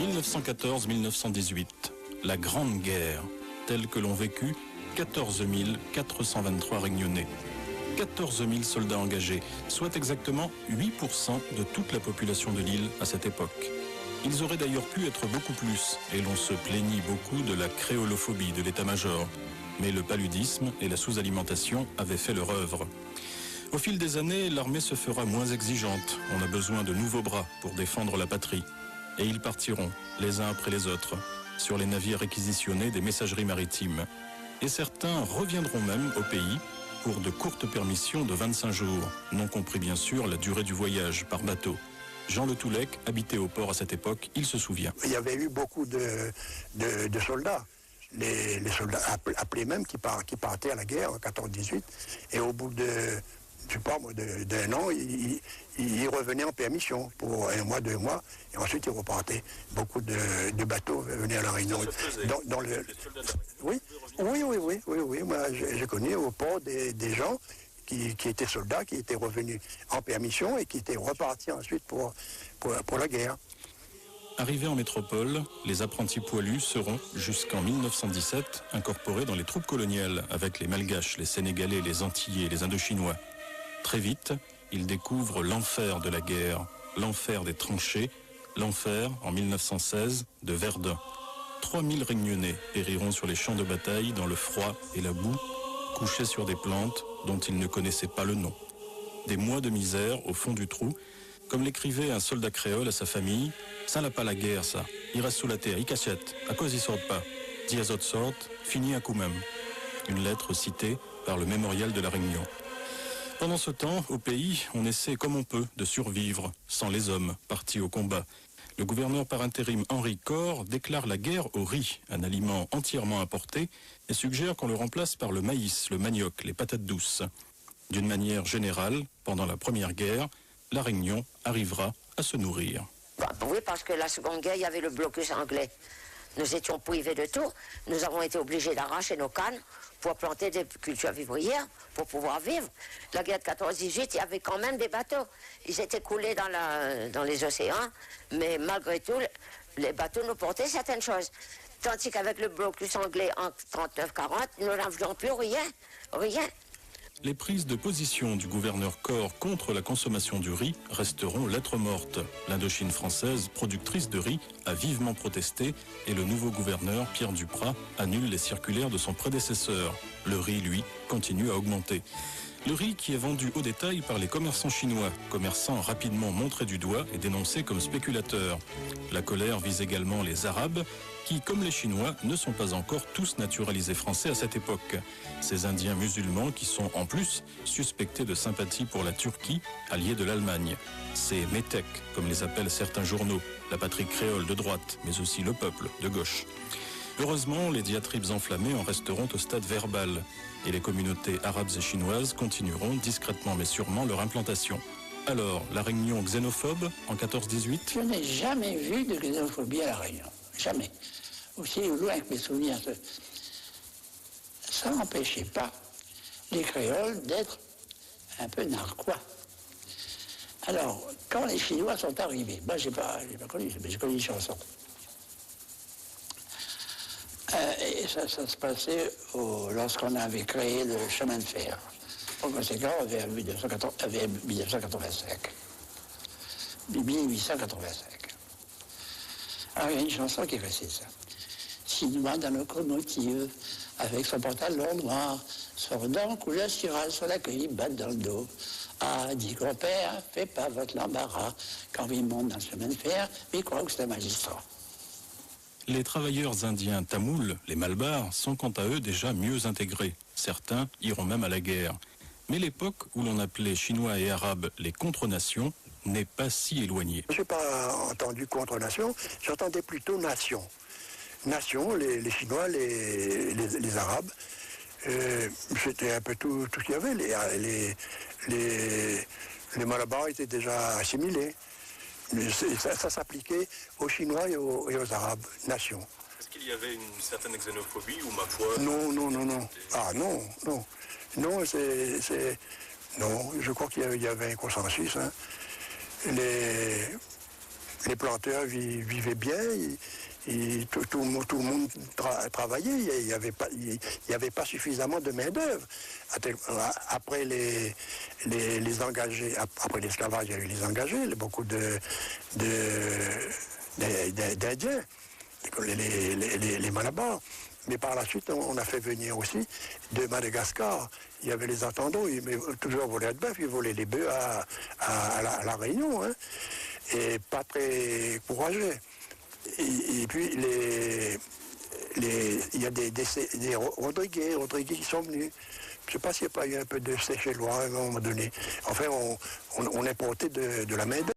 1914-1918, la Grande Guerre, telle que l'ont vécu 14 423 Réunionnais. 14 000 soldats engagés, soit exactement 8% de toute la population de l'île à cette époque. Ils auraient d'ailleurs pu être beaucoup plus, et l'on se plaignit beaucoup de la créolophobie de l'état-major. Mais le paludisme et la sous-alimentation avaient fait leur œuvre. Au fil des années, l'armée se fera moins exigeante. On a besoin de nouveaux bras pour défendre la patrie. Et ils partiront, les uns après les autres, sur les navires réquisitionnés des messageries maritimes. Et certains reviendront même au pays pour de courtes permissions de 25 jours, non compris bien sûr la durée du voyage par bateau. Jean Le Toulec habitait au port à cette époque, il se souvient. Il y avait eu beaucoup de soldats, les soldats appelés même qui partaient à la guerre en 14-18, et au bout d'un an, ils revenaient en permission pour 1 mois, 2 mois, et ensuite ils repartaient. Beaucoup de bateaux venaient à la Réunion. Oui. Moi, j'ai connu au port des gens qui étaient soldats, qui étaient revenus en permission et qui étaient repartis ensuite pour la guerre. Arrivés en métropole, les apprentis poilus seront, jusqu'en 1917, incorporés dans les troupes coloniales avec les Malgaches, les Sénégalais, les Antillais, les Indochinois. Très vite, ils découvrent l'enfer de la guerre, l'enfer des tranchées, l'enfer, en 1916, de Verdun. 3000 Réunionnais périront sur les champs de bataille dans le froid et la boue, couchés sur des plantes dont ils ne connaissaient pas le nom. Des mois de misère au fond du trou, comme l'écrivait un soldat créole à sa famille, « Ça n'a pas la guerre, ça. Il reste sous la terre, il cachette. À cause ils sortent pas. Dis à autres sortes, fini à coup même. » Une lettre citée par le mémorial de la Réunion. Pendant ce temps, au pays, on essaie comme on peut de survivre, sans les hommes partis au combat. Le gouverneur par intérim Henri Corre déclare la guerre au riz, un aliment entièrement importé, et suggère qu'on le remplace par le maïs, le manioc, les patates douces. D'une manière générale, pendant la Première Guerre, la Réunion arrivera à se nourrir. Oui, parce que la Seconde Guerre, il y avait le blocus anglais. Nous étions privés de tout. Nous avons été obligés d'arracher nos cannes pour planter des cultures vivrières, pour pouvoir vivre. La guerre de 14-18, il y avait quand même des bateaux. Ils étaient coulés dans les océans, mais malgré tout, les bateaux nous portaient certaines choses. Tandis qu'avec le blocus anglais en 39-40, nous n'avions plus rien. Les prises de position du gouverneur Corre contre la consommation du riz resteront lettre morte. L'Indochine française, productrice de riz, a vivement protesté et le nouveau gouverneur, Pierre Duprat, annule les circulaires de son prédécesseur. Le riz, lui, continue à augmenter. Le riz qui est vendu au détail par les commerçants chinois, commerçants rapidement montrés du doigt et dénoncés comme spéculateurs. La colère vise également les Arabes, qui, comme les Chinois, ne sont pas encore tous naturalisés français à cette époque. Ces Indiens musulmans qui sont, en plus, suspectés de sympathie pour la Turquie, alliée de l'Allemagne. Ces métèques, comme les appellent certains journaux, la patrie créole de droite, mais aussi le peuple de gauche. Heureusement, les diatribes enflammées en resteront au stade verbal, et les communautés arabes et chinoises continueront discrètement mais sûrement leur implantation. Alors, la Réunion xénophobe en 14-18 ? Je n'ai jamais vu de xénophobie à la Réunion. Jamais. Aussi loin que mes souvenirs. Ça n'empêchait pas les créoles d'être un peu narquois. Alors, quand les Chinois sont arrivés, moi j'ai pas connu, mais j'ai connu une chanson. Et ça se passait lorsqu'on avait créé le chemin de fer. En conséquent, vers 1885. Alors, il y a une chanson qui récite ça. Chinois dans le locomotive, avec son pantalon noir, son dent couleur cirale sur la cueille, batte dans le dos. Ah, dit grand-père, fais pas votre l'embarras. Quand il monte dans le chemin de fer, il croit que c'est un magistrat. Les travailleurs indiens tamouls, les Malbars, sont quant à eux déjà mieux intégrés. Certains iront même à la guerre. Mais l'époque où l'on appelait Chinois et Arabes les contre-nations n'est pas si éloignée. Je n'ai pas entendu contre-nation, j'entendais plutôt nation. Nation, les Chinois, les Arabes. C'était un peu tout ce qu'il y avait. Les Malabars étaient déjà assimilés. Ça s'appliquait aux Chinois et aux Arabes, nation. Est-ce qu'il y avait une certaine xénophobie ou ma foi? Non. Ah non. Non, non, je crois qu'il y avait un consensus. Hein. les planteurs vivaient bien, tout le monde travaillait, il n'y avait pas suffisamment de main-d'œuvre. Après les engagés, après l'esclavage, il y a eu les engagés, beaucoup d'Indiens, les Malabars. Mais par la suite, on a fait venir aussi de Madagascar. Il y avait les Entendos, ils toujours volaient de bœuf, ils volaient les bœufs à la Réunion, hein, et pas très courageux. Et puis, il y a des Rodriguez qui sont venus. Je ne sais pas s'il n'y a pas eu un peu de séché-lois à un moment donné. Enfin, on importait de la main-d'œuvre.